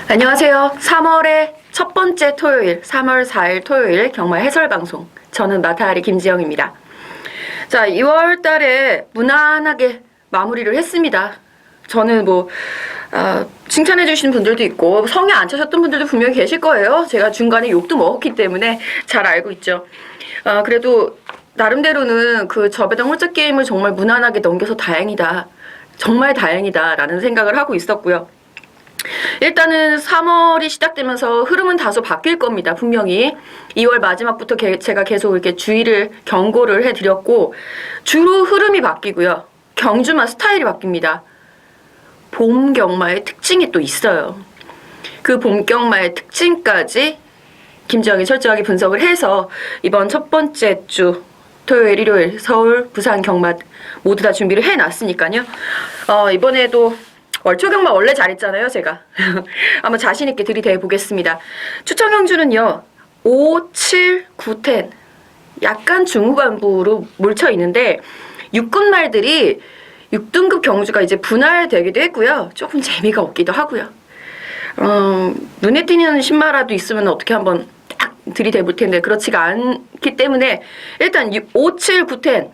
안녕하세요. 3월의 첫 번째 토요일, 3월 4일 토요일 경마 해설 방송. 저는 마타리 김지영입니다. 자, 2월 달에 무난하게 마무리를 했습니다. 저는 칭찬해 주시는 분들도 있고 성에 안 차셨던 분들도 분명히 계실 거예요. 제가 중간에 욕도 먹었기 때문에 잘 알고 있죠. 그래도 나름대로는 그 저배당 홀짝 게임을 정말 무난하게 넘겨서 다행이다. 정말 다행이다 라는 생각을 하고 있었고요. 일단은 3월이 시작되면서 흐름은 다소 바뀔 겁니다. 분명히 2월 마지막부터 제가 계속 이렇게 주의를 경고를 해드렸고, 주로 흐름이 바뀌고요. 경주마 스타일이 바뀝니다. 봄 경마의 특징이 또 있어요. 그 봄 경마의 특징까지 김지영이 철저하게 분석을 해서 이번 첫 번째 주 토요일, 일요일 서울, 부산 경마 모두 다 준비를 해놨으니까요. 이번에도 월초 경마 원래 잘했잖아요, 제가. 한번 자신있게 들이대 보겠습니다. 추천 경주는요, 5, 7, 9, 10. 약간 중후반부로 몰쳐 있는데, 6군 말들이 6등급 경주가 이제 분할되기도 했고요. 조금 재미가 없기도 하고요. 눈에 띄는 신마라도 있으면 어떻게 한번 딱 들이대 볼 텐데, 그렇지가 않기 때문에, 일단 5, 7, 9, 10.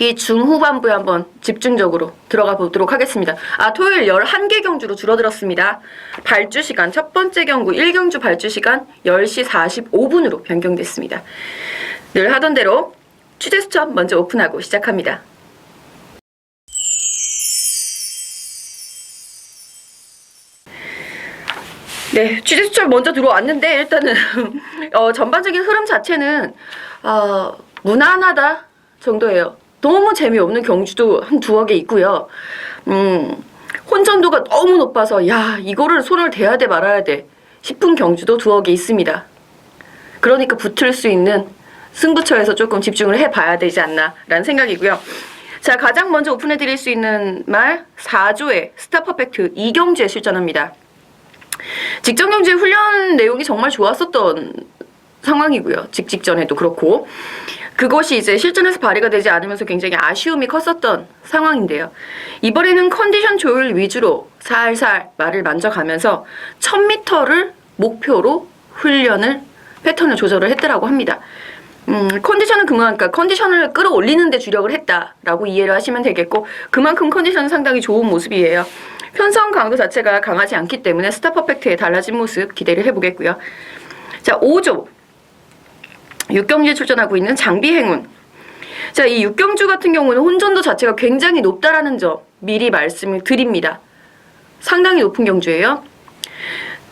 이 중후반부에 한번 집중적으로 들어가 보도록 하겠습니다. 토요일 11개 경주로 줄어들었습니다. 발주 시간, 첫 번째 경구 1경주 발주 시간 10시 45분으로 변경됐습니다. 늘 하던 대로 취재 수첩 먼저 오픈하고 시작합니다. 네, 취재 수첩 먼저 들어왔는데 일단은 전반적인 흐름 자체는 무난하다 정도예요. 너무 재미없는 경주도 한 두어 개 있고요. 혼전도가 너무 높아서 이거를 손을 대야 돼 말아야 돼 싶은 경주도 두어 개 있습니다. 그러니까 붙을 수 있는 승부처에서 조금 집중을 해봐야 되지 않나 라는 생각이고요. 자, 가장 먼저 오픈해드릴 수 있는 말 4조의 스타퍼펙트 2경주에 출전합니다. 직전 경주의 훈련 내용이 정말 좋았었던 상황이고요. 직전에도 그렇고 그것이 이제 실전에서 발휘가 되지 않으면서 굉장히 아쉬움이 컸었던 상황인데요. 이번에는 컨디션 조율 위주로 살살 말을 만져가면서 1000m를 목표로 훈련을 패턴을 조절을 했더라고 합니다. 컨디션은 그러니까 컨디션을 끌어올리는 데 주력을 했다라고 이해를 하시면 되겠고, 그만큼 컨디션은 상당히 좋은 모습이에요. 편성 강도 자체가 강하지 않기 때문에 스타퍼펙트의 달라진 모습 기대를 해보겠고요. 자, 5조 6경주에 출전하고 있는 장비행운. 자, 이 6경주 같은 경우는 혼전도 자체가 굉장히 높다라는 점 미리 말씀을 드립니다. 상당히 높은 경주예요.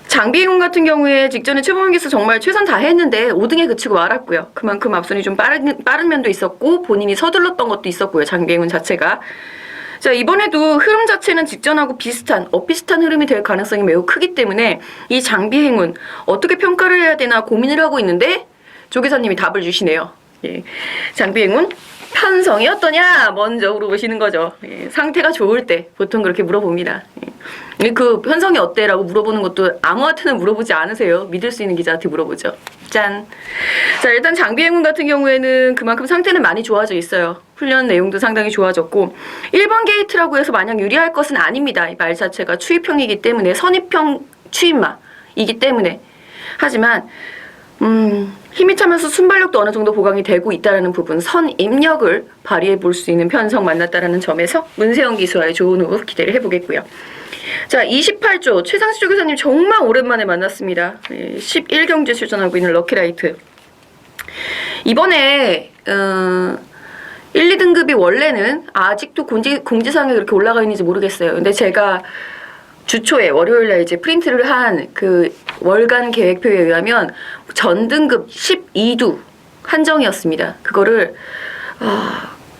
장비행운 같은 경우에 직전에 최범기에서 정말 최선 다했는데 5등에 그치고 말았고요. 그만큼 앞선이 좀 빠른 면도 있었고 본인이 서둘렀던 것도 있었고요. 장비행운 자체가. 자, 이번에도 흐름 자체는 직전하고 비슷한 흐름이 될 가능성이 매우 크기 때문에 이 장비행운 어떻게 평가를 해야 되나 고민을 하고 있는데 조계사님이 답을 주시네요. 예. 장비행운 편성이 어떠냐 먼저 물어보시는 거죠. 예. 상태가 좋을 때 보통 그렇게 물어봅니다. 예. 그 편성이 어때라고 물어보는 것도 아무한테나 물어보지 않으세요. 믿을 수 있는 기자한테 물어보죠. 짠. 자, 일단 장비행운 같은 경우에는 그만큼 상태는 많이 좋아져 있어요. 훈련 내용도 상당히 좋아졌고 1번 게이트라고 해서 마냥 유리할 것은 아닙니다. 이 말 자체가 추입형이기 때문에 선입형 추입마이기 때문에. 하지만 힘이 차면서 순발력도 어느 정도 보강이 되고 있다는 부분, 선입력을 발휘해 볼 수 있는 편성 만났다는 점에서 문세영 기수와의 좋은 호흡 기대를 해보겠고요. 자, 28조 최상시 조교사님 정말 오랜만에 만났습니다. 11경주에 출전하고 있는 럭키라이트. 이번에 1, 2등급이 원래는 아직도 공지사항에 그렇게 올라가 있는지 모르겠어요. 근데 제가 주초에 월요일날 이제 프린트를 한 그 월간 계획표에 의하면 전등급 12두 한정이었습니다. 그거를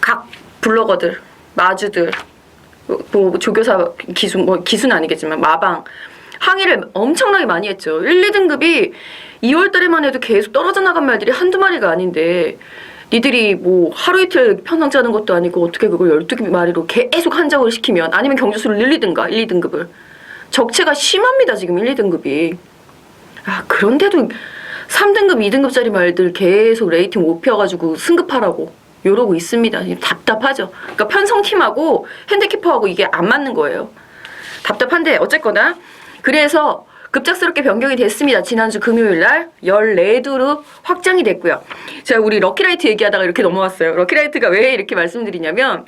각 블로거들, 마주들, 조교사 기수는 아니겠지만 마방 항의를 엄청나게 많이 했죠. 1, 2등급이 2월 달에만 해도 계속 떨어져 나간 말들이 한두 마리가 아닌데 니들이 하루 이틀 편성 짜는 것도 아니고 어떻게 그걸 12마리로 계속 한정을 시키면, 아니면 경주수를 늘리든가 1, 2등급을. 적체가 심합니다, 지금 1, 2등급이. 그런데도 3등급, 2등급짜리 말들 계속 레이팅 높여가지고 승급하라고 이러고 있습니다. 답답하죠. 그러니까 편성팀하고 핸디캐퍼하고 이게 안 맞는 거예요. 답답한데 어쨌거나 그래서 급작스럽게 변경이 됐습니다. 지난주 금요일 날 14도로 확장이 됐고요. 제가 우리 럭키라이트 얘기하다가 이렇게 넘어왔어요. 럭키라이트가 왜 이렇게 말씀드리냐면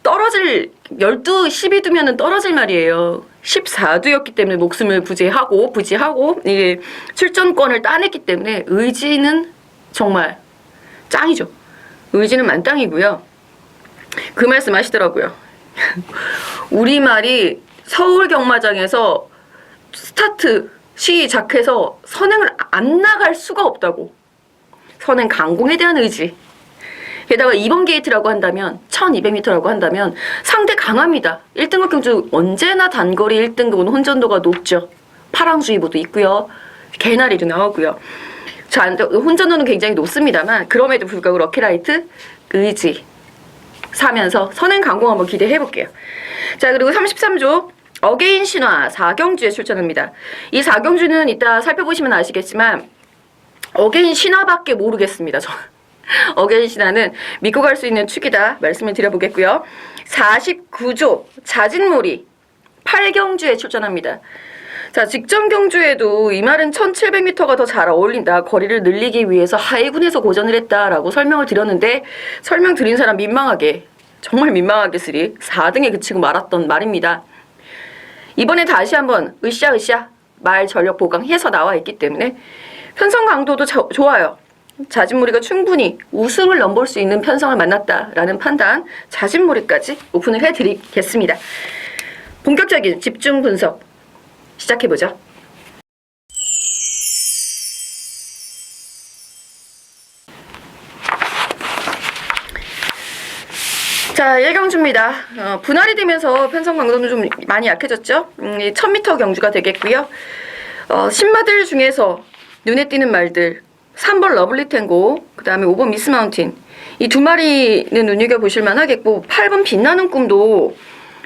떨어질 12, 12도면은 떨어질 말이에요. 14도였기 때문에 목숨을 부지하고 이게 출전권을 따냈기 때문에 의지는 정말 짱이죠. 의지는 만땅이고요. 그 말씀 하시더라고요. 우리말이 서울 경마장에서 스타트 시작해서 선행을 안 나갈 수가 없다고. 선행 강공에 대한 의지. 게다가 2번 게이트라고 한다면 1200m라고 한다면 상대 강합니다. 1등급 경주 언제나 단거리 1등급은 혼전도가 높죠. 파랑주의보도 있고요. 개나리도 나오고요. 자, 혼전도는 굉장히 높습니다만 그럼에도 불구하고 럭키라이트 의지 사면서 선행 강공 한번 기대해 볼게요. 자, 그리고 33조 어게인 신화 4경주에 출전합니다. 이 4경주는 이따 살펴보시면 아시겠지만 어게인 신화밖에 모르겠습니다. 저 어게인 신화는 믿고 갈 수 있는 축이다 말씀을 드려보겠고요. 49조 자진몰이 8경주에 출전합니다. 자, 직전 경주에도 이 말은 1700m가 더 잘 어울린다. 거리를 늘리기 위해서 하이군에서 고전을 했다라고 설명을 드렸는데 설명 드린 사람 민망하게 정말 민망하게 4등에 그치고 말았던 말입니다. 이번에 다시 한번 으쌰 말 전력 보강해서 나와 있기 때문에 편성 강도도 좋아요. 자진몰이가 충분히 우승을 넘볼 수 있는 편성을 만났다라는 판단 자진몰이까지 오픈을 해드리겠습니다. 본격적인 집중 분석 시작해보죠. 자, 1경주입니다. 분할이 되면서 편성 강도는 좀 많이 약해졌죠. 1000m 경주가 되겠고요. 신마들 중에서 눈에 띄는 말들 3번 러블리 탱고, 그 다음에 5번 미스 마운틴 이 두 마리는 눈여겨보실만 하겠고 8번 빛나는 꿈도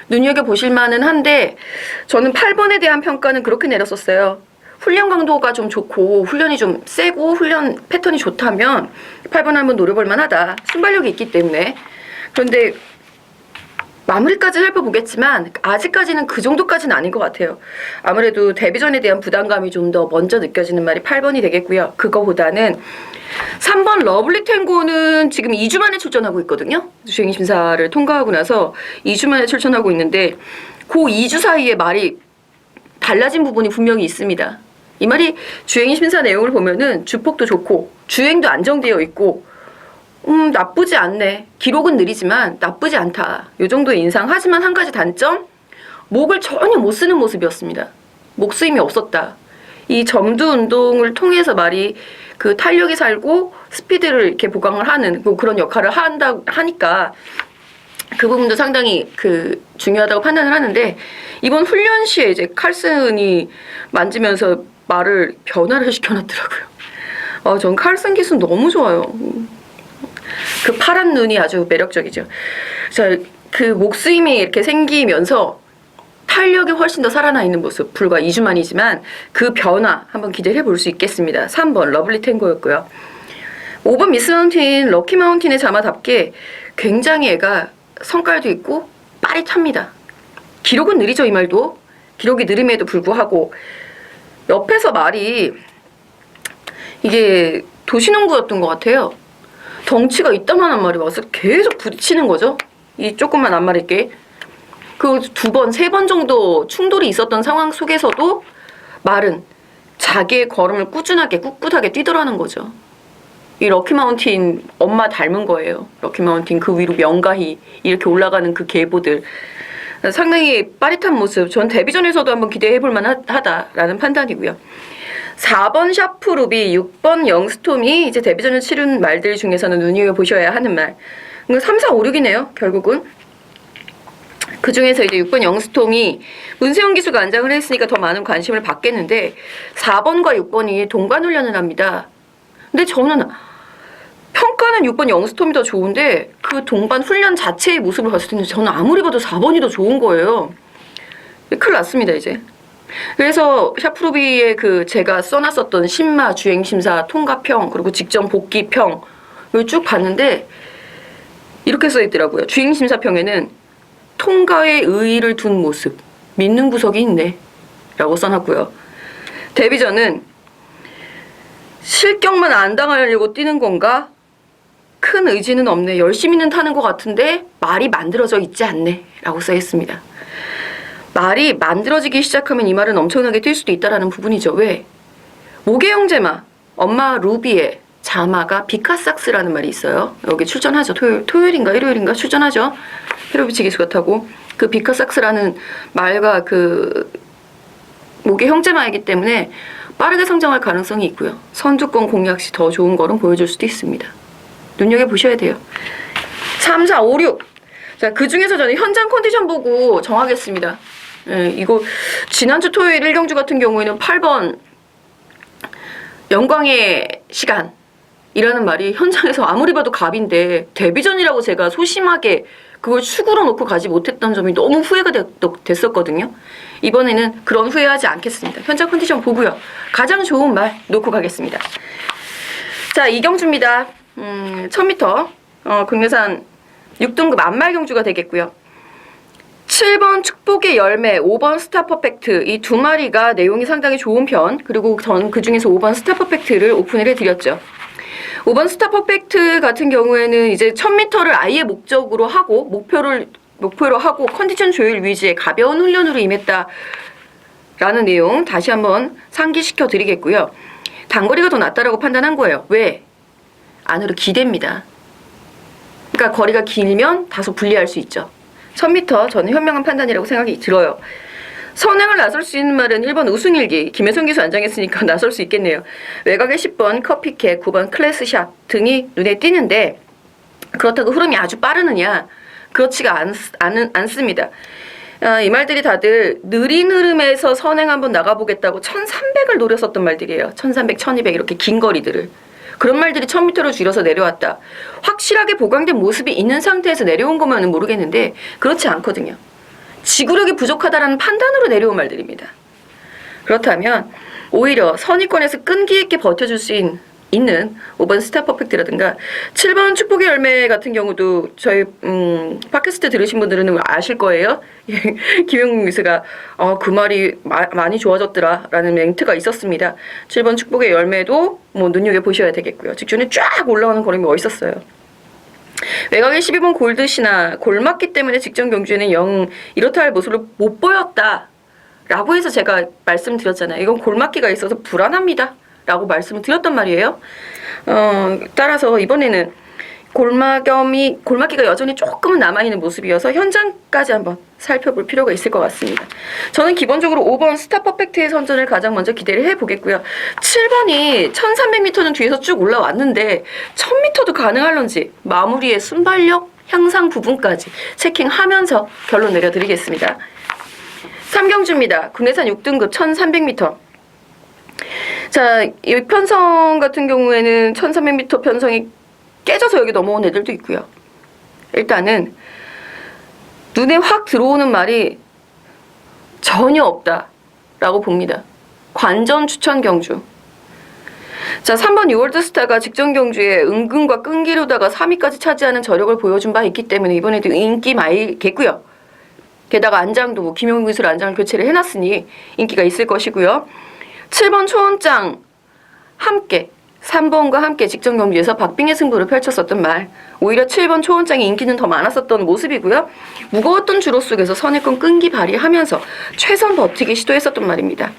눈여겨보실만은 한데 저는 8번에 대한 평가는 그렇게 내렸었어요. 훈련 강도가 좀 좋고 훈련이 좀 세고 훈련 패턴이 좋다면 8번 한번 노려볼만 하다. 순발력이 있기 때문에. 그런데 마무리까지 살펴보겠지만 아직까지는 그 정도까지는 아닌 것 같아요. 아무래도 데뷔전에 대한 부담감이 좀 더 먼저 느껴지는 말이 8번이 되겠고요. 그거보다는 3번 러블리 탱고는 지금 2주 만에 출전하고 있거든요. 주행심사를 통과하고 나서 2주 만에 출전하고 있는데 그 2주 사이에 말이 달라진 부분이 분명히 있습니다. 이 말이 주행심사 내용을 보면은 주폭도 좋고 주행도 안정되어 있고 나쁘지 않네. 기록은 느리지만 나쁘지 않다. 요 정도의 인상. 하지만 한 가지 단점, 목을 전혀 못 쓰는 모습이었습니다. 목 쓰임이 없었다. 이 점두 운동을 통해서 말이 그 탄력이 살고 스피드를 이렇게 보강을 하는 그런 역할을 하니까 그 부분도 상당히 중요하다고 판단을 하는데 이번 훈련 시에 이제 칼슨이 만지면서 말을 변화를 시켜놨더라고요. 전 칼슨 기술 너무 좋아요. 그 파란 눈이 아주 매력적이죠. 자, 그 목스임이 이렇게 생기면서 탄력이 훨씬 더 살아나 있는 모습. 불과 2주 만이지만 그 변화 한번 기대를 해볼 수 있겠습니다. 3번 러블리 탱고였고요. 5번 미스 마운틴, 럭키 마운틴의 자마답게 굉장히 애가 성깔도 있고 빠릿합니다. 기록은 느리죠, 이 말도. 기록이 느림에도 불구하고 옆에서 말이 이게 도시농구였던 것 같아요. 덩치가 이따만한 말이 와서 계속 부딪히는 거죠. 이 조그만 앞말이게. 그 2번, 3번 정도 충돌이 있었던 상황 속에서도 말은 자기의 걸음을 꾸준하게 꿋꿋하게 뛰더라는 거죠. 이 럭키 마운틴 엄마 닮은 거예요. 럭키 마운틴 그 위로 명가히 이렇게 올라가는 그 계보들. 상당히 빠릿한 모습. 전 데뷔전에서도 한번 기대해볼 만하다라는 판단이고요. 4번 샤프루비, 6번 영스톰이 이제 데뷔전을 치른 말들 중에서는 눈여겨보셔야 하는 말. 3, 4, 5, 6이네요, 결국은. 그 중에서 이제 6번 영스톰이 문세영 기수가 안장을 했으니까 더 많은 관심을 받겠는데 4번과 6번이 동반 훈련을 합니다. 근데 저는 평가는 6번 영스톰이 더 좋은데 그 동반 훈련 자체의 모습을 봤을 때는 저는 아무리 봐도 4번이 더 좋은 거예요. 큰일 났습니다, 이제. 그래서 샤프루비의 제가 써놨었던 신마, 주행심사, 통과평, 그리고 직전 복귀평 이걸 쭉 봤는데 이렇게 써있더라고요. 주행심사평에는 통과에 의의를 둔 모습, 믿는 구석이 있네. 라고 써놨고요. 데뷔전은 실격만 안 당하려고 뛰는 건가? 큰 의지는 없네. 열심히는 타는 것 같은데 말이 만들어져 있지 않네. 라고 써있습니다. 말이 만들어지기 시작하면 이 말은 엄청나게 뛸 수도 있다라는 부분이죠. 왜? 목의 형제마, 엄마 루비의 자마가 비카삭스라는 말이 있어요. 여기 출전하죠. 토요일인가 일요일인가 출전하죠. 페로비치 기수가 타고 그 비카삭스라는 말과 그 목의 형제마이기 때문에 빠르게 성장할 가능성이 있고요. 선두권 공략 시 더 좋은 걸음 보여줄 수도 있습니다. 눈여겨보셔야 돼요. 3, 4, 5, 6. 자, 그 중에서 저는 현장 컨디션 보고 정하겠습니다. 예, 이거 지난주 토요일 1경주 같은 경우에는 8번 영광의 시간이라는 말이 현장에서 아무리 봐도 갑인데 데뷔전이라고 제가 소심하게 그걸 축으로 놓고 가지 못했던 점이 너무 후회가 됐었거든요. 이번에는 그런 후회하지 않겠습니다. 현장 컨디션 보고요. 가장 좋은 말 놓고 가겠습니다. 자, 이경주입니다. 1000m 국내산 6등급 안말경주가 되겠고요. 7번 축복의 열매, 5번 스타 퍼펙트 이 두 마리가 내용이 상당히 좋은 편. 그리고 전 그중에서 5번 스타 퍼펙트를 오픈을 해드렸죠. 5번 스타 퍼펙트 같은 경우에는 이제 1000m를 아예 목적으로 하고 목표로 하고 컨디션 조율 위주의 가벼운 훈련으로 임했다라는 내용 다시 한번 상기시켜 드리겠고요. 단거리가 더 낫다라고 판단한 거예요. 왜? 안으로 기댑니다. 그러니까 거리가 길면 다소 불리할 수 있죠. 1000m 저는 현명한 판단이라고 생각이 들어요. 선행을 나설 수 있는 말은 1번 우승일기 김혜성 기수 안장했으니까 나설 수 있겠네요. 외곽의 10번 커피캣, 9번 클래스샷 등이 눈에 띄는데 그렇다고 흐름이 아주 빠르느냐? 그렇지가 않습니다. 이 말들이 다들 느린 흐름에서 선행 한번 나가보겠다고 1300을 노렸었던 말들이에요. 1300, 1200 이렇게 긴 거리들을. 그런 말들이 1000m로 줄여서 내려왔다. 확실하게 보강된 모습이 있는 상태에서 내려온 거면 모르겠는데 그렇지 않거든요. 지구력이 부족하다라는 판단으로 내려온 말들입니다. 그렇다면 오히려 선의권에서 끈기 있게 버텨줄 수 있는 5번 스타 퍼펙트라든가 7번 축복의 열매 같은 경우도 저희 팟캐스트 들으신 분들은 아실 거예요. 김영민 기수가 그 말이 많이 좋아졌더라 라는 멘트가 있었습니다. 7번 축복의 열매도 뭐 눈여겨보셔야 되겠고요. 직전에 쫙 올라오는 걸음이 멋있었어요. 외곽의 12번 골드시나 골맞기 때문에 직전 경주에는 영 이렇다 할 모습을 못 보였다 라고 해서 제가 말씀드렸잖아요. 이건 골맞기가 있어서 불안합니다 라고 말씀을 드렸단 말이에요. 따라서 이번에는 골맞기가 여전히 조금은 남아있는 모습이어서 현장까지 한번 살펴볼 필요가 있을 것 같습니다. 저는 기본적으로 5번 스타 퍼펙트의 선전을 가장 먼저 기대를 해보겠고요. 7번이 1300m는 뒤에서 쭉 올라왔는데 1000m도 가능할런지 마무리의 순발력 향상 부분까지 체킹하면서 결론 내려드리겠습니다. 3경주입니다. 국내산 6등급 1300m. 자, 이 편성 같은 경우에는 1300m 편성이 깨져서 여기 넘어온 애들도 있고요. 일단은 눈에 확 들어오는 말이 전혀 없다라고 봅니다. 관전 추천 경주. 자, 3번 유월드스타가 직전 경주에 은근과 끈기로다가 3위까지 차지하는 저력을 보여준 바 있기 때문에 이번에도 인기 많겠고요. 게다가 안장도 김용민 기수로 안장을 교체를 해놨으니 인기가 있을 것이고요. 7번 초원장 함께 3번과 함께 직전 경기에서 박빙의 승부를 펼쳤었던 말. 오히려 7번 초원장의 인기는 더 많았었던 모습이고요. 무거웠던 주로 속에서 선의권 끈기 발휘하면서 최선 버티기 시도했었던 말입니다.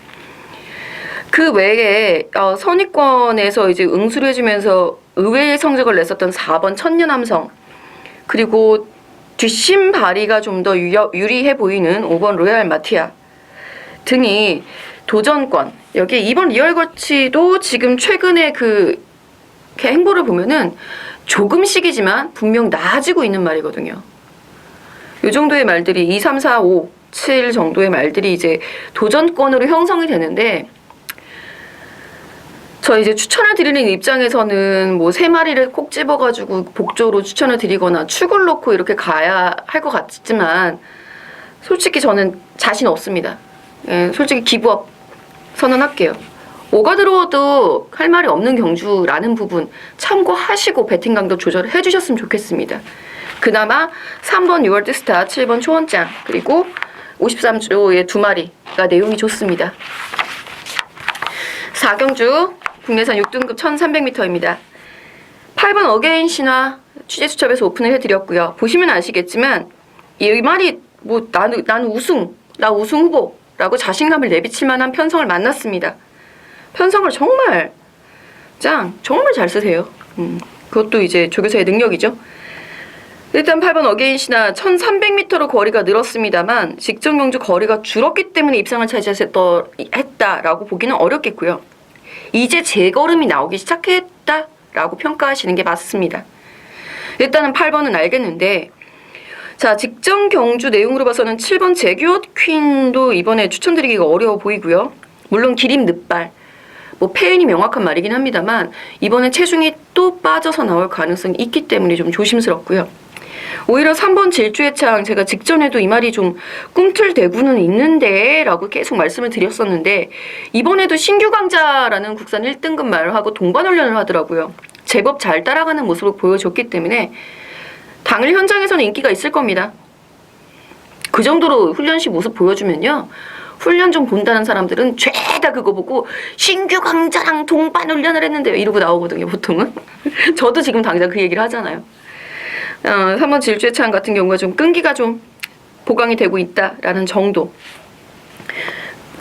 그 외에 선의권에서 이제 응수를 해주면서 의외의 성적을 냈었던 4번 천년함성, 그리고 뒷심 발휘가 좀 더 유리해 보이는 5번 로얄 마티아 등이 도전권, 여기에 2번 리얼거치도 지금 최근에 그 행보를 보면은 조금씩이지만 분명 나아지고 있는 말이거든요. 이 정도의 말들이 2, 3, 4, 5, 7 정도의 말들이 이제 도전권으로 형성이 되는데, 저 이제 추천을 드리는 입장에서는 뭐 3마리를 꼭 집어가지고 복조로 추천을 드리거나 축을 놓고 이렇게 가야 할 것 같지만 솔직히 저는 자신 없습니다. 예, 솔직히 기부업 선언할게요. 5가 들어와도 할 말이 없는 경주라는 부분 참고하시고 배팅 강도 조절을 해주셨으면 좋겠습니다. 그나마 3번 유월드스타, 7번 초원장, 그리고 53조의 2마리가 내용이 좋습니다. 4경주 국내산 6등급 1300m입니다. 8번 어게인 신화 취재수첩에서 오픈을 해드렸고요. 보시면 아시겠지만 이 말이 뭐 나는 나 우승 후보라고 자신감을 내비칠 만한 편성을 만났습니다. 편성을 정말 정말 잘 쓰세요. 그것도 이제 조교사의 능력이죠. 일단 8번 어게인 신화 1300m로 거리가 늘었습니다만 직전 경주 거리가 줄었기 때문에 입상을 차지했다라고 보기는 어렵겠고요. 이제 재걸음이 나오기 시작했다라고 평가하시는 게 맞습니다. 일단은 8번은 알겠는데, 자, 직전 경주 내용으로 봐서는 7번 제규어트 퀸도 이번에 추천드리기가 어려워 보이고요. 물론 기림 늑발, 뭐 패인이 명확한 말이긴 합니다만 이번에 체중이 또 빠져서 나올 가능성이 있기 때문에 좀 조심스럽고요. 오히려 3번 질주의 창, 제가 직전에도 이 말이 좀 꿈틀대고는 있는데 라고 계속 말씀을 드렸었는데 이번에도 신규 강자라는 국산 1등급 말하고 동반 훈련을 하더라고요. 제법 잘 따라가는 모습을 보여줬기 때문에 당일 현장에서는 인기가 있을 겁니다. 그 정도로 훈련시 모습 보여주면요, 훈련 좀 본다는 사람들은 죄다 그거 보고 신규 강자랑 동반 훈련을 했는데요 이러고 나오거든요, 보통은. 저도 지금 당장 그 얘기를 하잖아요. 3번 질주의 창 같은 경우가 좀 끈기가 좀 보강이 되고 있다라는 정도.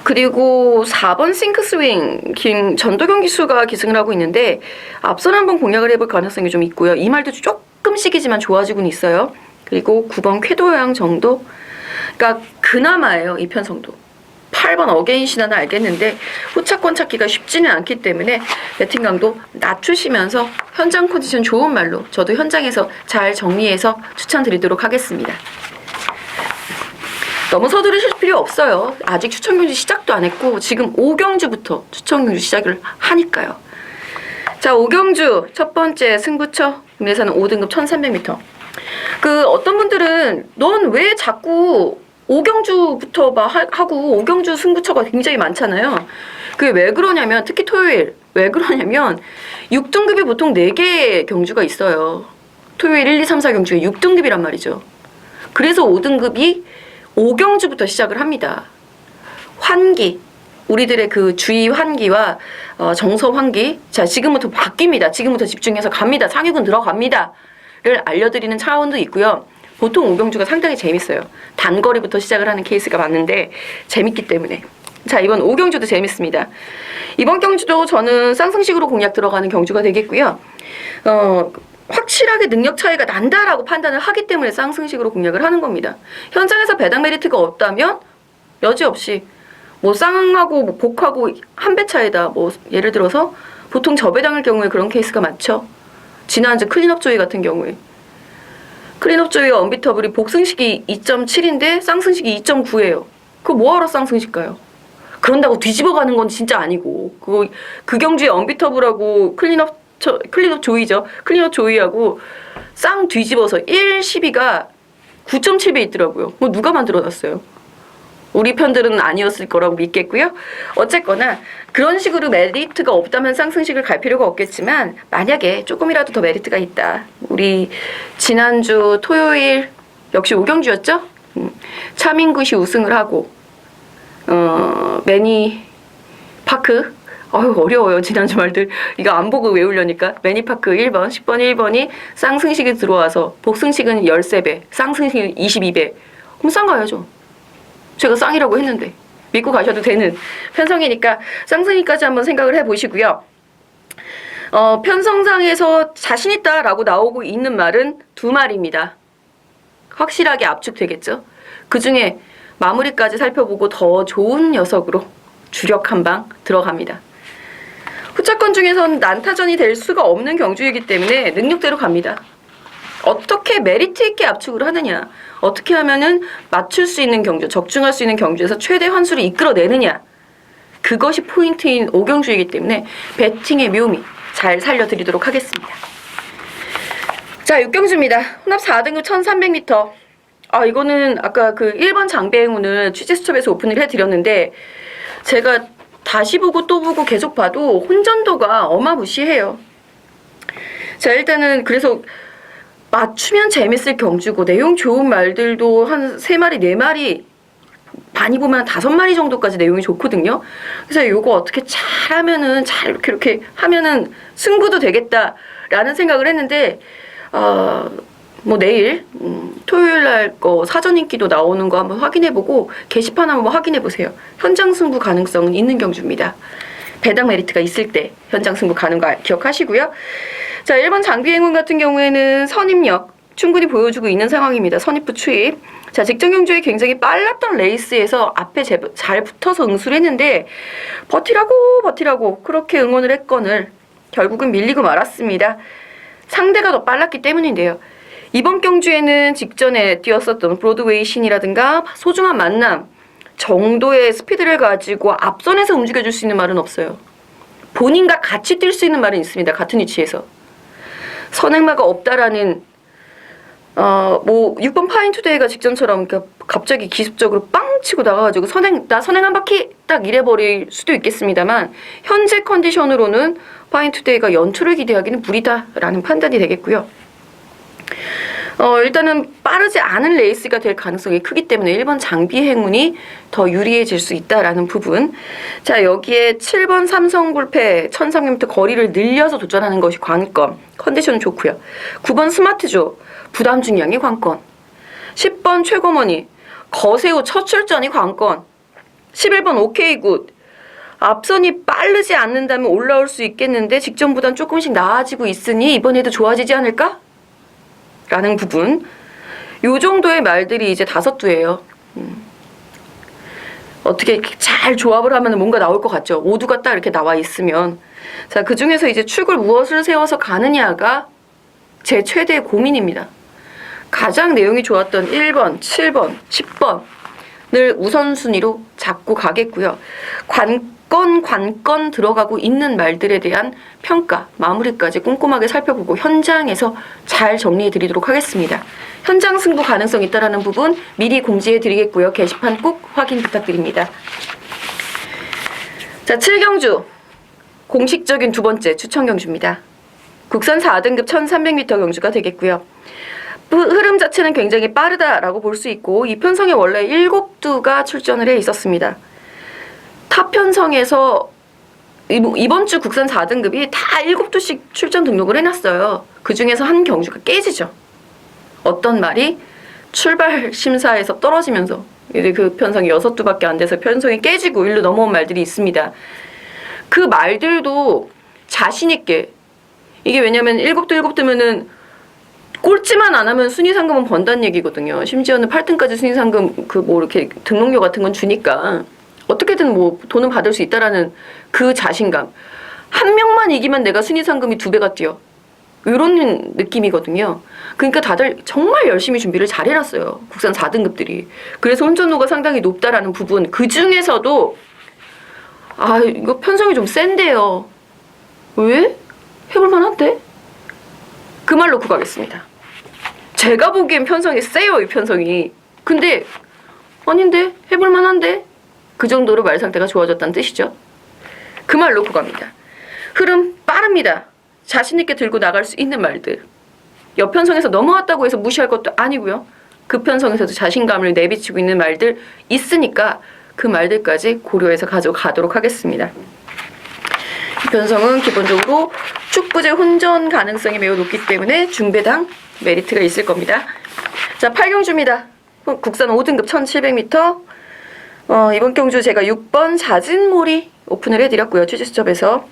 그리고 4번 싱크스윙 전도경 기수가 기승을 하고 있는데 앞선 한번 공략을 해볼 가능성이 좀 있고요. 이 말도 조금씩이지만 좋아지고는 있어요. 그리고 9번 쾌도양 정도, 그러니까 그나마예요, 이 편성도. 8번 어게인 신화는 알겠는데 후차권 찾기가 쉽지는 않기 때문에 배팅 강도 낮추시면서 현장 컨디션 좋은 말로 저도 현장에서 잘 정리해서 추천드리도록 하겠습니다. 너무 서두르실 필요 없어요. 아직 추천경주 시작도 안 했고 지금 5경주부터 추천경주 시작을 하니까요. 자, 5경주 첫 번째 승부처 국내산은 5등급 1300m. 그 어떤 분들은 넌 왜 자꾸 5경주부터 하고 5경주 승부처가 굉장히 많잖아요. 그게 왜 그러냐면, 특히 토요일 왜 그러냐면 6등급이 보통 4개의 경주가 있어요. 토요일 1, 2, 3, 4경주에 6등급이란 말이죠. 그래서 5등급이 5경주부터 시작을 합니다. 환기, 우리들의 그 주의 환기와 정서 환기, 자, 지금부터 바뀝니다. 지금부터 집중해서 갑니다. 상위군 들어갑니다 를 알려드리는 차원도 있고요. 보통 5경주가 상당히 재밌어요. 단거리부터 시작을 하는 케이스가 많은데 재밌기 때문에. 자, 이번 5경주도 재밌습니다. 이번 경주도 저는 쌍승식으로 공략 들어가는 경주가 되겠고요. 확실하게 능력 차이가 난다라고 판단을 하기 때문에 쌍승식으로 공략을 하는 겁니다. 현장에서 배당 메리트가 없다면 여지없이 뭐 쌍하고 뭐 복하고 한 배 차이다, 뭐 예를 들어서 보통 저배당일 경우에 그런 케이스가 많죠. 지난주 클린업 조이 같은 경우에 클린업 조이와 언비터블이 복승식이 2.7인데 쌍승식이 2.9예요. 그거 뭐하러 쌍승식 가요? 그런다고 뒤집어 가는 건 진짜 아니고, 그 경주에 언비터블하고 클린업 조이죠. 클린업 조이하고 쌍 뒤집어서 1, 12가 9.7배 있더라고요. 뭐 누가 만들어놨어요? 우리 편들은 아니었을 거라고 믿겠고요. 어쨌거나 그런 식으로 메리트가 없다면 쌍승식을 갈 필요가 없겠지만, 만약에 조금이라도 더 메리트가 있다. 우리 지난주 토요일 역시 5경주였죠? 차민굿이 우승을 하고 매니파크, 어려워요, 지난주 말들. 이거 안 보고 외우려니까. 매니파크 1번, 10번 1번이 쌍승식이 들어와서 복승식은 13배, 쌍승식은 22배. 그럼 쌍 가야죠. 제가 쌍이라고 했는데 믿고 가셔도 되는 편성이니까 쌍승이까지 한번 생각을 해보시고요. 편성상에서 자신있다라고 나오고 있는 말은 2마리입니다. 확실하게 압축되겠죠. 그 중에 마무리까지 살펴보고 더 좋은 녀석으로 주력 한 방 들어갑니다. 후차권 중에선 난타전이 될 수가 없는 경주이기 때문에 능력대로 갑니다. 어떻게 메리트 있게 압축을 하느냐, 어떻게 하면은 맞출 수 있는 경주, 적중할 수 있는 경주에서 최대 환수를 이끌어내느냐, 그것이 포인트인 5경주이기 때문에 배팅의 묘미 잘 살려드리도록 하겠습니다. 자, 6경주입니다. 혼합 4등급 1300m. 이거는 아까 그 1번 장배행운을 취재수첩에서 오픈을 해드렸는데 제가 다시 보고 또 보고 계속 봐도 혼전도가 어마무시해요. 자, 일단은 그래서 맞추면 재밌을 경주고 내용 좋은 말들도 한 3마리, 4마리 많이 보면 5마리 정도까지 내용이 좋거든요. 그래서 요거 어떻게 잘하면은 잘 이렇게 하면은 승부도 되겠다라는 생각을 했는데 뭐 내일 토요일 날 거 사전 인기도 나오는 거 한번 확인해보고 게시판 한번 확인해보세요. 현장 승부 가능성은 있는 경주입니다. 배당 메리트가 있을 때 현장 승부 가는 거 기억하시고요. 자, 1번 장비 행운 같은 경우에는 선입력 충분히 보여주고 있는 상황입니다. 선입부 추입. 자, 직전 경주에 굉장히 빨랐던 레이스에서 앞에 잘 붙어서 응수를 했는데 버티라고 그렇게 응원을 했건을 결국은 밀리고 말았습니다. 상대가 더 빨랐기 때문인데요. 이번 경주에는 직전에 뛰었었던 브로드웨이 신이라든가 소중한 만남 정도의 스피드를 가지고 앞선에서 움직여줄 수 있는 말은 없어요. 본인과 같이 뛸 수 있는 말은 있습니다. 같은 위치에서. 선행마가 없다라는 뭐 6번 파인투데이가 직전처럼 그러니까 갑자기 기습적으로 빵 치고 나가가지고 나 선행 한 바퀴 딱 이래버릴 수도 있겠습니다만 현재 컨디션으로는 파인투데이가 연초를 기대하기는 무리다라는 판단이 되겠고요. 일단은 빠르지 않은 레이스가 될 가능성이 크기 때문에 1번 장비 행운이 더 유리해질 수 있다라는 부분. 자, 여기에 7번 삼성불패 1300m 거리를 늘려서 도전하는 것이 관건. 컨디션은 좋고요. 9번 스마트조 부담 중량이 관건. 10번 최고머니 거세우 첫 출전이 관건. 11번 오케이굿 앞선이 빠르지 않는다면 올라올 수 있겠는데 직전보단 조금씩 나아지고 있으니 이번에도 좋아지지 않을까? 라는 부분. 요 정도의 말들이 이제 5두예요. 어떻게 잘 조합을 하면 뭔가 나올 것 같죠. 모두가 딱 이렇게 나와 있으면. 자, 그 중에서 이제 축을 무엇을 세워서 가느냐가 제 최대의 고민입니다. 가장 내용이 좋았던 1번, 7번, 10번을 우선순위로 잡고 가겠고요. 관건 들어가고 있는 말들에 대한 평가, 마무리까지 꼼꼼하게 살펴보고 현장에서 잘 정리해 드리도록 하겠습니다. 현장 승부 가능성 있다라는 부분 미리 공지해 드리겠고요. 게시판 꼭 확인 부탁드립니다. 자, 7경주 공식적인 두 번째 추천 경주입니다. 국산 4등급 1300m 경주가 되겠고요. 흐름 자체는 굉장히 빠르다라고 볼 수 있고 이 편성에 원래 7두가 출전을 해 있었습니다. 타 편성에서 이번 주 국산 4등급이 다 7두씩 출전 등록을 해놨어요. 그 중에서 한 경주가 깨지죠. 어떤 말이 출발 심사에서 떨어지면서 이제 그 편성이 6두밖에 안 돼서 편성이 깨지고 일로 넘어온 말들이 있습니다. 그 말들도 자신있게 이게 왜냐면 7두면은 꼴찌만 안 하면 순위 상금은 번다는 얘기거든요. 심지어는 8등까지 순위 상금 뭐 이렇게 등록료 같은 건 주니까 어떻게든 뭐 돈은 받을 수 있다라는 그 자신감. 한 명만 이기면 내가 순위 상금이 2배가 뛰어. 이런 느낌이거든요. 그러니까 다들 정말 열심히 준비를 잘 해놨어요. 국산 4등급들이. 그래서 혼전도가 상당히 높다라는 부분. 그 중에서도 이거 편성이 좀 센데요. 왜? 해볼만한데? 그 말 놓고 가겠습니다. 제가 보기엔 편성이 세요, 이 편성이. 근데 아닌데? 해볼만한데? 그 정도로 말 상태가 좋아졌다는 뜻이죠. 그 말 놓고 갑니다. 흐름 빠릅니다. 자신있게 들고 나갈 수 있는 말들. 옆편성에서 넘어왔다고 해서 무시할 것도 아니고요. 그 편성에서도 자신감을 내비치고 있는 말들 있으니까 그 말들까지 고려해서 가져가도록 하겠습니다. 이 편성은 기본적으로 축부제 혼전 가능성이 매우 높기 때문에 중배당 메리트가 있을 겁니다. 자, 8경주입니다. 국산 5등급 1700m. 이번 경주 제가 6번 자진몰이 오픈을 해드렸고요. 취지수첩에서.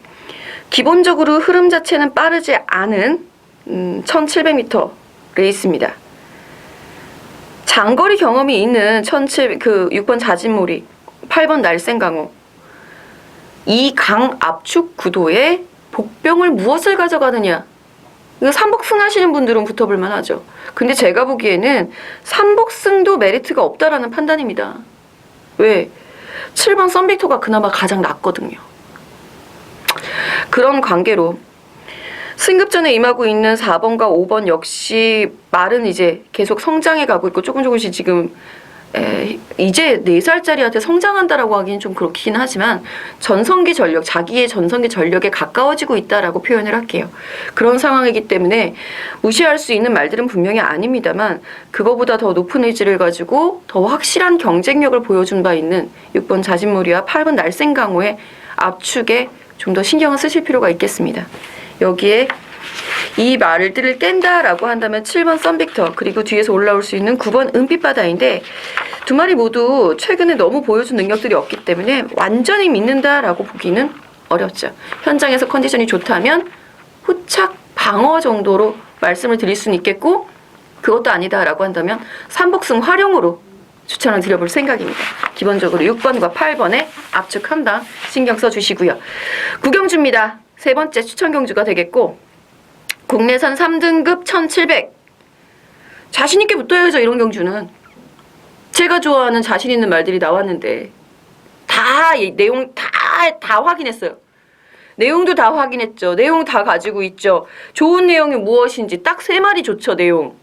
기본적으로 흐름 자체는 빠르지 않은 1700m 레이스입니다. 장거리 경험이 있는 6번 자진몰이, 8번 날쌘강호. 이 강 압축 구도에 복병을 무엇을 가져가느냐. 이거 삼복승 하시는 분들은 붙어볼만 하죠. 근데 제가 보기에는 삼복승도 메리트가 없다라는 판단입니다. 왜? 7번 썬빅토가 그나마 가장 낫거든요. 그런 관계로 승급전에 임하고 있는 4번과 5번 역시 말은 이제 계속 성장해 가고 있고 조금씩 지금 이제 4살짜리한테 성장한다라고 하기는 좀 그렇긴 하지만 전성기 전력, 자기의 전성기 전력에 가까워지고 있다라고 표현을 할게요. 그런 상황이기 때문에 무시할 수 있는 말들은 분명히 아닙니다만 그거보다 더 높은 의지를 가지고 더 확실한 경쟁력을 보여준 바 있는 6번 자진무리와 8번 날쌘강호의 압축에 좀 더 신경을 쓰실 필요가 있겠습니다. 여기에 이 말들을 뗀다라고 한다면 7번 썬빅터 그리고 뒤에서 올라올 수 있는 9번 은빛바다인데 두 마리 모두 최근에 너무 보여준 능력들이 없기 때문에 완전히 믿는다라고 보기는 어렵죠. 현장에서 컨디션이 좋다면 후착 방어 정도로 말씀을 드릴 수는 있겠고 그것도 아니다라고 한다면 삼복승 활용으로 추천을 드려볼 생각입니다. 기본적으로 6번과 8번에 압축 한다 신경 써주시고요. 구경주입니다. 세 번째 추천 경주가 되겠고 국내산 3등급 1700 자신있게 붙어야죠. 이런 경주는 제가 좋아하는 자신 있는 말들이 나왔는데 다 내용 다 확인했어요. 내용도 다 확인했죠. 내용 다 가지고 있죠. 좋은 내용이 무엇인지 딱 3마리 좋죠. 내용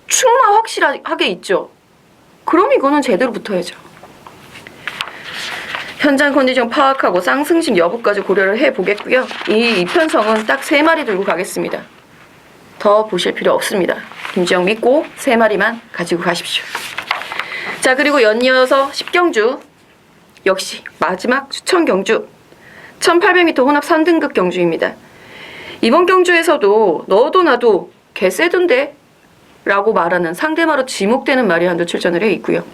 충만 확실하게 있죠. 그럼 이거는 제대로 붙어야죠. 현장 컨디션 파악하고 쌍승신 여부까지 고려를 해보겠고요. 이 이편성은 딱 3마리 들고 가겠습니다. 더 보실 필요 없습니다. 김지영 믿고 3마리만 가지고 가십시오. 자, 그리고 연이어서 10경주 역시 마지막 추천 경주 1800m 혼합 3등급 경주입니다. 이번 경주에서도 너도 나도 개 세던데 라고 말하는 상대마로 지목되는 말이 한두 출전을 해 있고요.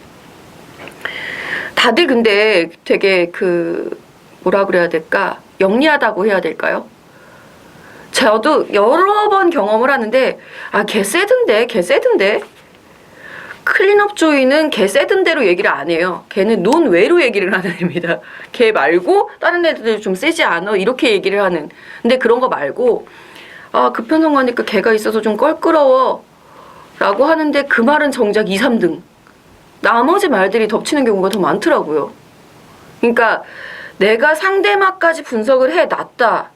다들 근데 되게 뭐라 그래야 될까? 영리하다고 해야 될까요? 저도 여러 번 경험을 하는데 개 세던데 클린업 조이는 개 세던데로 얘기를 안 해요. 걔는 논외로 얘기를 하는 애입니다. 걔 말고 다른 애들 좀 세지 않아 이렇게 얘기를 하는. 근데 그런 거 말고 급편성 가니까 걔가 있어서 좀 껄끄러워 라고 하는데 그 말은 정작 2, 3등 나머지 말들이 덮치는 경우가 더 많더라고요. 그러니까 내가 상대마까지 분석을 해놨다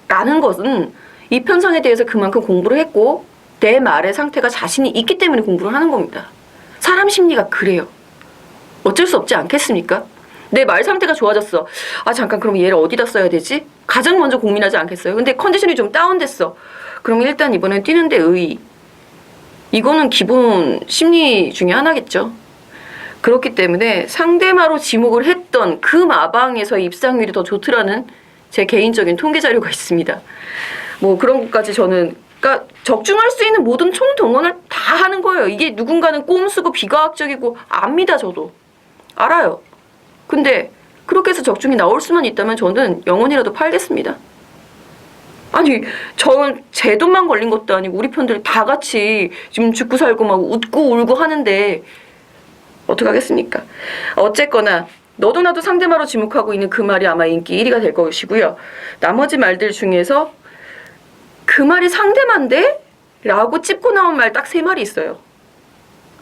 라는 것은 이 편성에 대해서 그만큼 공부를 했고 내 말의 상태가 자신이 있기 때문에 공부를 하는 겁니다. 사람 심리가 그래요. 어쩔 수 없지 않겠습니까? 내 말 상태가 좋아졌어. 잠깐 그럼 얘를 어디다 써야 되지? 가장 먼저 고민하지 않겠어요? 근데 컨디션이 좀 다운됐어. 그럼 일단 이번엔 뛰는데 의의. 이거는 기본 심리 중에 하나겠죠. 그렇기 때문에 상대마로 지목을 했던 그 마방에서 입상률이 더 좋더라는 제 개인적인 통계 자료가 있습니다. 뭐 그런 것까지 저는 그러니까 적중할 수 있는 모든 총동원을 다 하는 거예요. 이게 누군가는 꼼수고 비과학적이고 압니다. 저도 알아요. 근데 그렇게 해서 적중이 나올 수만 있다면 저는 영원이라도 팔겠습니다. 아니 저는 제 돈만 걸린 것도 아니고 우리 편들 다 같이 지금 죽고 살고 막 웃고 울고 하는데 어떡하겠습니까? 어쨌거나 너도 나도 상대마로 지목하고 있는 그 말이 아마 인기 1위가 될 것이고요. 나머지 말들 중에서 그 말이 상대마인데? 라고 찝고 나온 말 딱 3마리 있어요.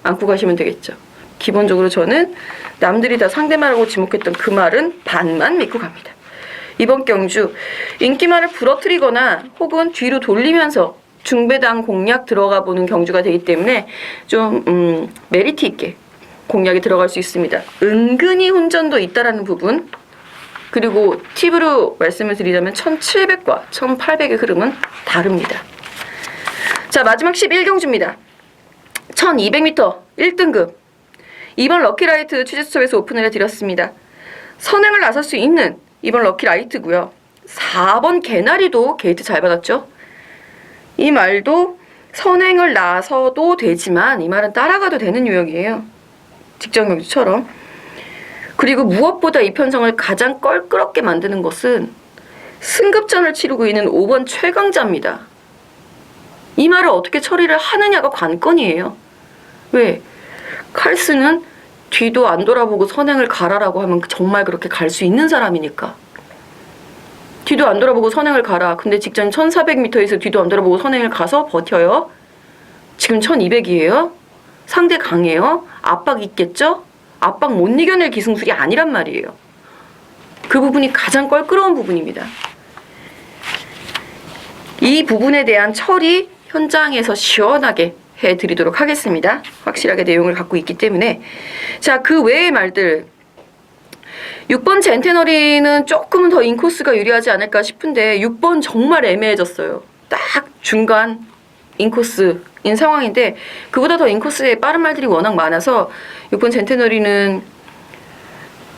안고 가시면 되겠죠. 기본적으로 저는 남들이 다 상대마라고 지목했던 그 말은 반만 믿고 갑니다. 이번 경주 인기말을 부러뜨리거나 혹은 뒤로 돌리면서 중배당 공략 들어가 보는 경주가 되기 때문에 좀 메리트 있게 공략이 들어갈 수 있습니다. 은근히 혼전도 있다라는 부분 그리고 팁으로 말씀을 드리자면 1700과 1800의 흐름은 다릅니다. 자, 마지막 11경주입니다. 1200m 1등급 이번 럭키라이트 취재수첩에서 오픈을 해드렸습니다. 선행을 나설 수 있는 이번 럭키라이트고요. 4번 개나리도 게이트 잘 받았죠. 이 말도 선행을 나서도 되지만 이 말은 따라가도 되는 유형이에요. 직전경주처럼. 그리고 무엇보다 이 편성을 가장 껄끄럽게 만드는 것은 승급전을 치르고 있는 5번 최강자입니다. 이 말을 어떻게 처리를 하느냐가 관건이에요. 왜? 칼스는 뒤도 안 돌아보고 선행을 가라라고 하면 정말 그렇게 갈 수 있는 사람이니까. 뒤도 안 돌아보고 선행을 가라. 근데 직전 1400m에서 뒤도 안 돌아보고 선행을 가서 버텨요. 지금 1200이에요. 상대 강해요. 압박 있겠죠? 압박 못 이겨낼 기승술이 아니란 말이에요. 그 부분이 가장 껄끄러운 부분입니다. 이 부분에 대한 처리 현장에서 시원하게 해드리도록 하겠습니다. 확실하게 내용을 갖고 있기 때문에. 자, 그 외의 말들. 6번 젠테너리는 조금은 더 인코스가 유리하지 않을까 싶은데 6번 정말 애매해졌어요. 딱 중간 인코스인 상황인데 그보다 더 인코스에 빠른 말들이 워낙 많아서 6번 젠테너리는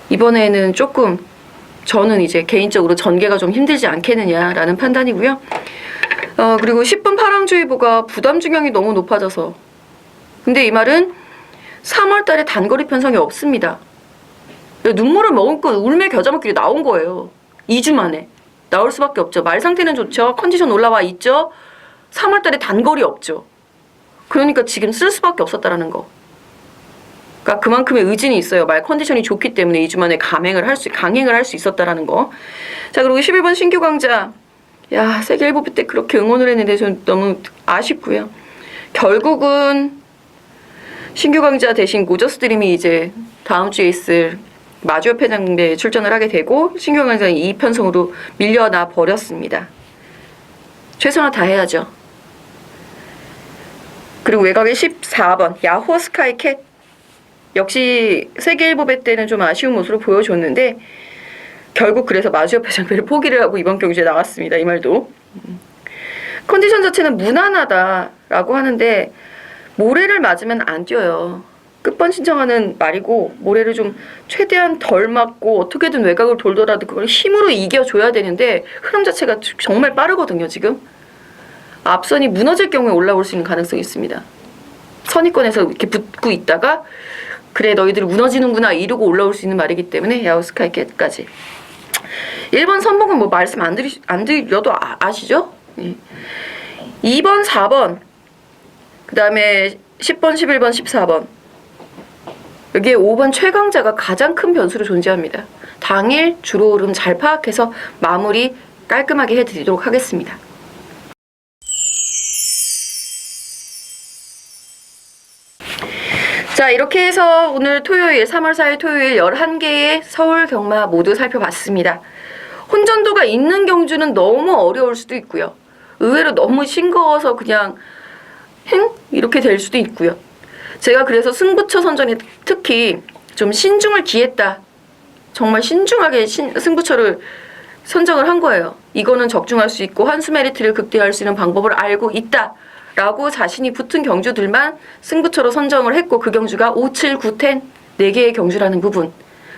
이번에는 조금 저는 이제 개인적으로 전개가 좀 힘들지 않겠느냐라는 판단이고요. 그리고 10번 파랑주의보가 부담 중량이 너무 높아져서. 근데 이 말은 3월 달에 단거리 편성이 없습니다. 눈물을 머금고 울며 겨자 먹기로 나온 거예요. 2주 만에. 나올 수밖에 없죠. 말 상태는 좋죠. 컨디션 올라와 있죠. 3월 달에 단거리 없죠. 그러니까 지금 쓸 수밖에 없었다라는 거. 그러니까 그만큼의 의진이 있어요. 말 컨디션이 좋기 때문에 2주 만에 강행을 할 수 있었다라는 거. 자, 그리고 11번 신규 강자. 야, 세계 1부 때 그렇게 응원을 했는데 좀 너무 아쉽고요. 결국은 신규 강자 대신 고저스드림이 이제 다음 주에 있을 마주협회 장대에 출전을 하게 되고 신규 강자는 2편성으로 밀려나 버렸습니다. 최선을 다해야죠. 그리고 외곽의 14번 야호 스카이캣. 역시 세계 1부배 때는 좀 아쉬운 모습을 보여줬는데 결국 그래서 마주협회 장비를 포기를 하고 이번 경주에 나갔습니다. 이 말도. 컨디션 자체는 무난하다라고 하는데 모래를 맞으면 안 뛰어요. 끝번 신청하는 말이고 모래를 좀 최대한 덜 맞고 어떻게든 외곽을 돌더라도 그걸 힘으로 이겨줘야 되는데 흐름 자체가 정말 빠르거든요. 지금. 앞선이 무너질 경우에 올라올 수 있는 가능성이 있습니다. 선입권에서 이렇게 붙고 있다가 그래 너희들 무너지는구나 이러고 올라올 수 있는 말이기 때문에 야후스카이까지 1번 선봉은 뭐 말씀 안 드려도 아시죠? 예. 2번 4번 그 다음에 10번 11번 14번 여기에 5번 최강자가 가장 큰 변수로 존재합니다. 당일 주로 흐름 잘 파악해서 마무리 깔끔하게 해드리도록 하겠습니다. 자, 이렇게 해서 오늘 토요일 3월 4일 토요일 11개의 서울 경마 모두 살펴봤습니다. 혼전도가 있는 경주는 너무 어려울 수도 있고요. 의외로 너무 싱거워서 그냥 이렇게 될 수도 있고요. 제가 그래서 승부처 선전에 특히 좀 신중을 기했다. 정말 신중하게 승부처를 선정을 한 거예요. 이거는 적중할 수 있고 환수 메리트를 극대화할 수 있는 방법을 알고 있다. 라고 자신이 붙은 경주들만 승부처로 선정을 했고 그 경주가 5, 7, 9, 10 4개의 경주라는 부분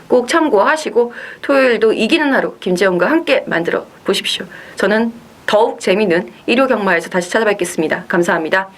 꼭 참고하시고 토요일도 이기는 하루 김재원과 함께 만들어 보십시오. 저는 더욱 재미있는 일요 경마에서 다시 찾아뵙겠습니다. 감사합니다.